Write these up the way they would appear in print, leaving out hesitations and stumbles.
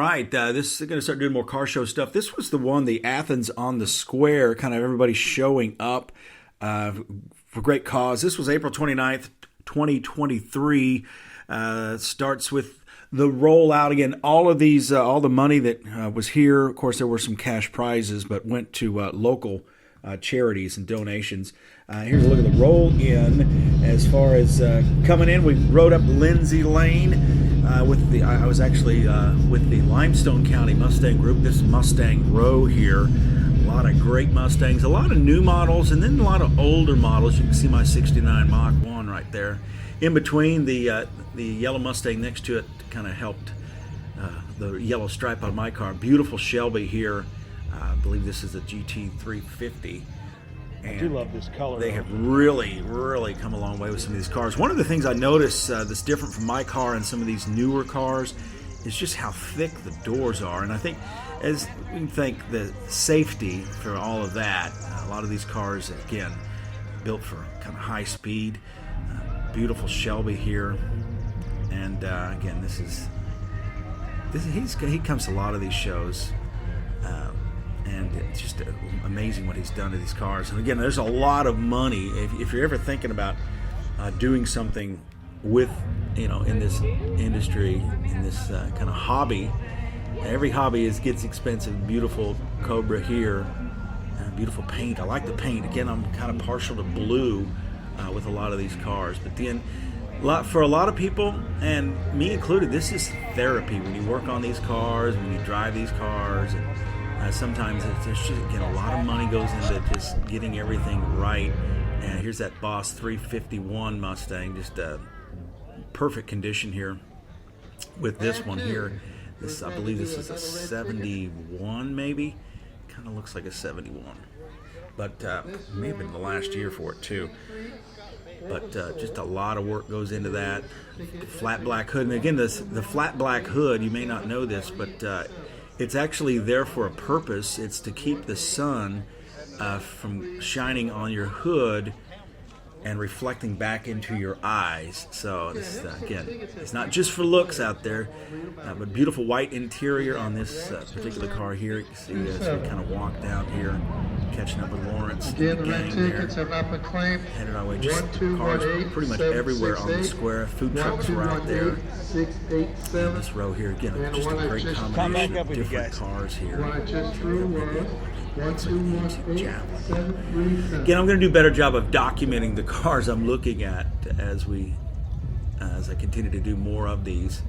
Right, this is going to start doing more car show stuff. This was the one, the Athens on the Square, kind of everybody showing up for great cause. This was April 29th, 2023. Starts with the rollout. Again, all of these, all the money that was here, of course, there were some cash prizes, but went to local charities and donations. Here's a look at the roll-in as far as coming in. We rode up Lindsay Lane. I was actually with the Limestone County Mustang Group. This is Mustang Row here. A lot of great Mustangs, a lot of new models, and then a lot of older models. You can see my 69 Mach 1 right there. In between, the yellow Mustang next to it kind of helped the yellow stripe on my car. Beautiful Shelby here. I believe this is a GT350. And I do love this color. They have really, really come a long way with some of these cars. One of the things I notice that's different from my car and some of these newer cars is just how thick the doors are. And I think, as we can thank the safety for all of that, a lot of these cars, again, built for kind of high speed. Beautiful Shelby here. And again, he comes to a lot of these shows. And it's just amazing what he's done to these cars. And again, there's a lot of money. If you're ever thinking about doing something with, in this industry, in this kind of hobby, every hobby gets expensive. Beautiful Cobra here, beautiful paint. I like the paint. Again, I'm kind of partial to blue with a lot of these cars. But then, for a lot of people, and me included, this is therapy. When you work on these cars, when you drive these cars, and sometimes there's just, again, a lot of money goes into just getting everything right. And here's that Boss 351 Mustang, just perfect condition here. With this one here, I believe this is a 71, maybe. Kind of looks like a 71, but may have been the last year for it too. But just a lot of work goes into that. Flat black hood, and again, the flat black hood, you may not know this, but it's actually there for a purpose. It's to keep the sun from shining on your hood and reflecting back into your eyes. So this, again, it's not just for looks out there, but beautiful white interior on this particular car here. You can see as we kind of walk down here, catching up with Lawrence and the gang there. Headed our way, just cars pretty much everywhere on the square. Food trucks were out there. And this row here, again, just a great combination of different cars here. Again, I'm going to do a better job of documenting the cars I'm looking at as I continue to do more of these.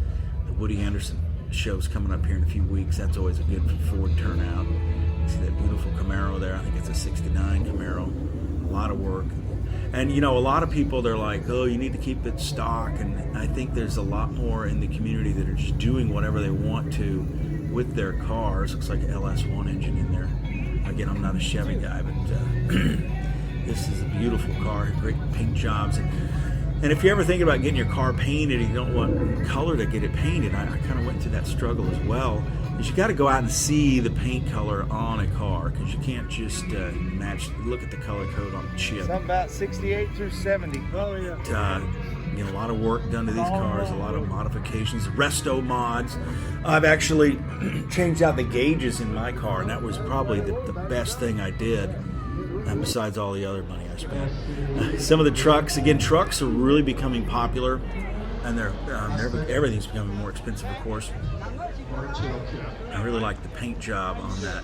The Woody Anderson show's coming up here in a few weeks. That's always a good Ford turnout. You see that beautiful Camaro there. I think it's a 69 Camaro. A lot of work. And, a lot of people, they're like, oh, you need to keep it stock. And I think there's a lot more in the community that are just doing whatever they want to with their cars. Looks like an LS1 engine in there. Again, I'm not a Chevy guy, but this is a beautiful car. Great paint jobs. And if you're ever thinking about getting your car painted and you don't want color to get it painted, I kind of went through that struggle as well. Is you got to go out and see the paint color on a car, because you can't just look at the color code on the chip. Something about 68 through 70. Oh, yeah. A lot of work done to these cars, a lot of modifications, resto mods. I've actually changed out the gauges in my car, and that was probably the best thing I did, besides all the other money I spent. Some of the trucks, again, trucks are really becoming popular, and everything's becoming more expensive, of course. I really like the paint job on that.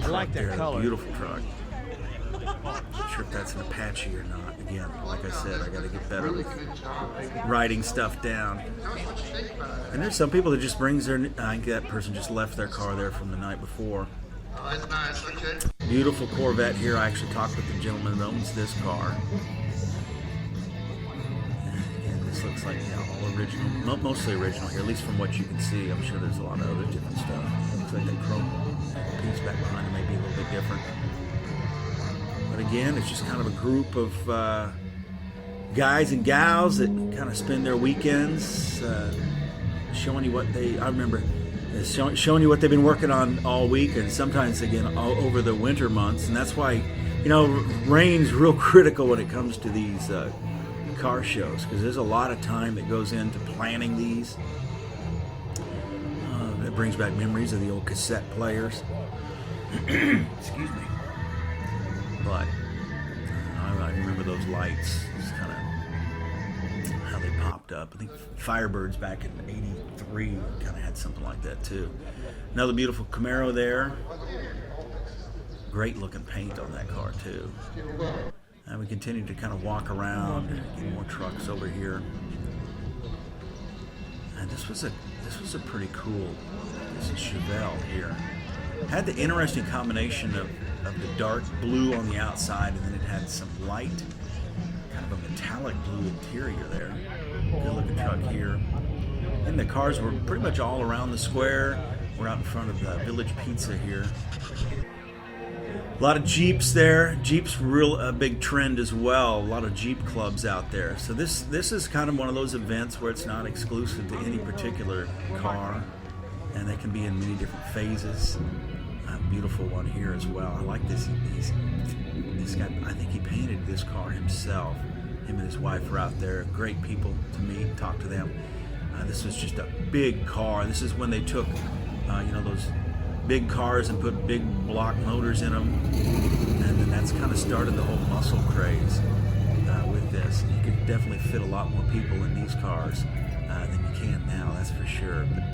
I like that color. Beautiful truck. Not sure if that's an Apache or not. Again, like I said, I got to get better with writing stuff down. And there's some people that just brings their, I think that person just left their car there from the night before. Beautiful Corvette here. I actually talked with the gentleman that owns this car. And this looks like all original, mostly original here, at least from what you can see. I'm sure there's a lot of other different stuff. Looks like that chrome piece back behind it may be a little bit different. But again, it's just kind of a group of guys and gals that kind of spend their weekends showing you what I remember showing you what they've been working on all week, and sometimes again over the winter months. And that's why, rain's real critical when it comes to these car shows, because there's a lot of time that goes into planning these. brings back memories of the old cassette players. Excuse me. But I remember those lights, just kind of how they popped up. I think Firebirds back in '83 kind of had something like that too. Another beautiful Camaro there. Great looking paint on that car too. And we continue to kind of walk around, get more trucks over here. And this was a pretty cool. This is Chevelle here. Had the interesting combination of the dark blue on the outside, and then it had some light, kind of a metallic blue interior there. Good looking truck here. And the cars were pretty much all around the square. We're out in front of the Village Pizza here. A lot of Jeeps there. Jeeps a big trend as well. A lot of Jeep clubs out there. So this is kind of one of those events where it's not exclusive to any particular car, and they can be in many different phases. A beautiful one here as well. I like this. This guy, I think he painted this car himself. Him and his wife are out there. Great people to meet, talk to them. This was just a big car. This is when they took, those big cars and put big block motors in them, and then that's kind of started the whole muscle craze with this. You could definitely fit a lot more people in these cars than you can now, that's for sure. But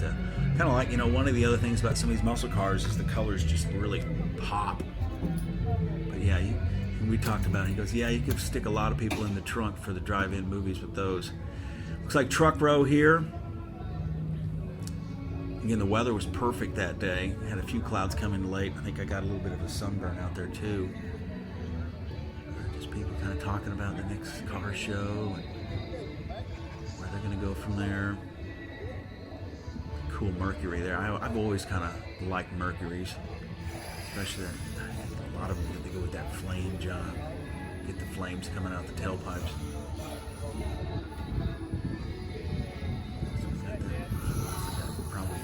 kind of like, one of the other things about some of these muscle cars is the colors just really pop. But yeah, we talked about it. He goes, yeah, you could stick a lot of people in the trunk for the drive-in movies with those. Looks like truck row here. Again, the weather was perfect that day. Had a few clouds come in late. I think I got a little bit of a sunburn out there too. Just people kind of talking about the next car show and where they're going to go from there. Cool Mercury there. I've always kind of liked Mercuries, especially a lot of them they go with that flame job. Get the flames coming out the tailpipes. Probably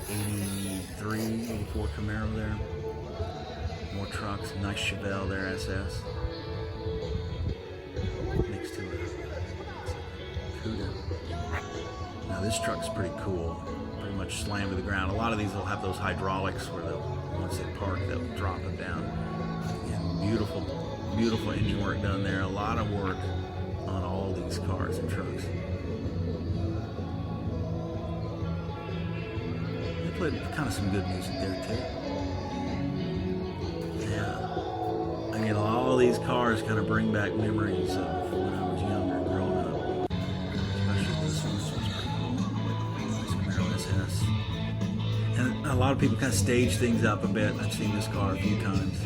83, 84 Camaro there. More trucks. Nice Chevelle there, SS. Next to it. Cuda. Now this truck's pretty cool. Pretty much slammed to the ground. A lot of these will have those hydraulics where once they park, they'll drop them down. Again, beautiful engine work done there. A lot of work on all these cars and trucks. They played kind of some good music there too. Yeah. Again, all these cars kind of bring back memories of when I was younger, growing up. Especially this one. This one's pretty cool. Nice Camaro SS. And a lot of people kind of stage things up a bit. I've seen this car a few times.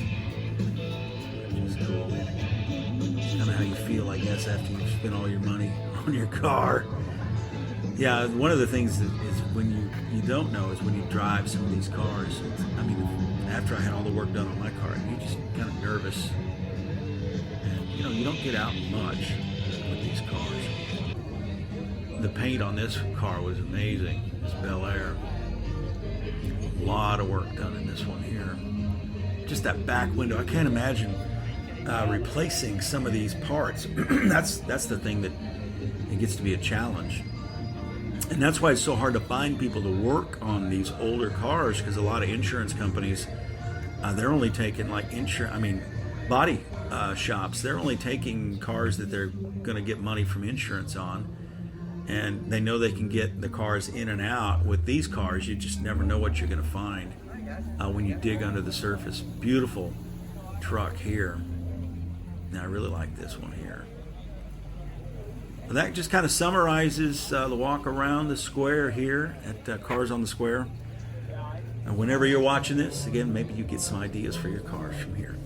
Which is cool. It's kind of how you feel, I guess, after you've spent all your money on your car. Yeah, one of the things that is when you don't know is when you drive some of these cars. After I had all the work done on my car, you're just kind of nervous. And, you don't get out much with these cars. The paint on this car was amazing. This Bel Air. A lot of work done in this one here. Just that back window. I can't imagine replacing some of these parts. That's the thing that it gets to be a challenge. And that's why it's so hard to find people to work on these older cars, because a lot of insurance companies, they're only taking body shops, they're only taking cars that they're going to get money from insurance on. And they know they can get the cars in and out. With these cars, you just never know what you're going to find when you dig under the surface. Beautiful truck here. Now, I really like this one here. Well, that just kind of summarizes the walk around the square here at Cars on the Square. And whenever you're watching this, again, maybe you get some ideas for your cars from here.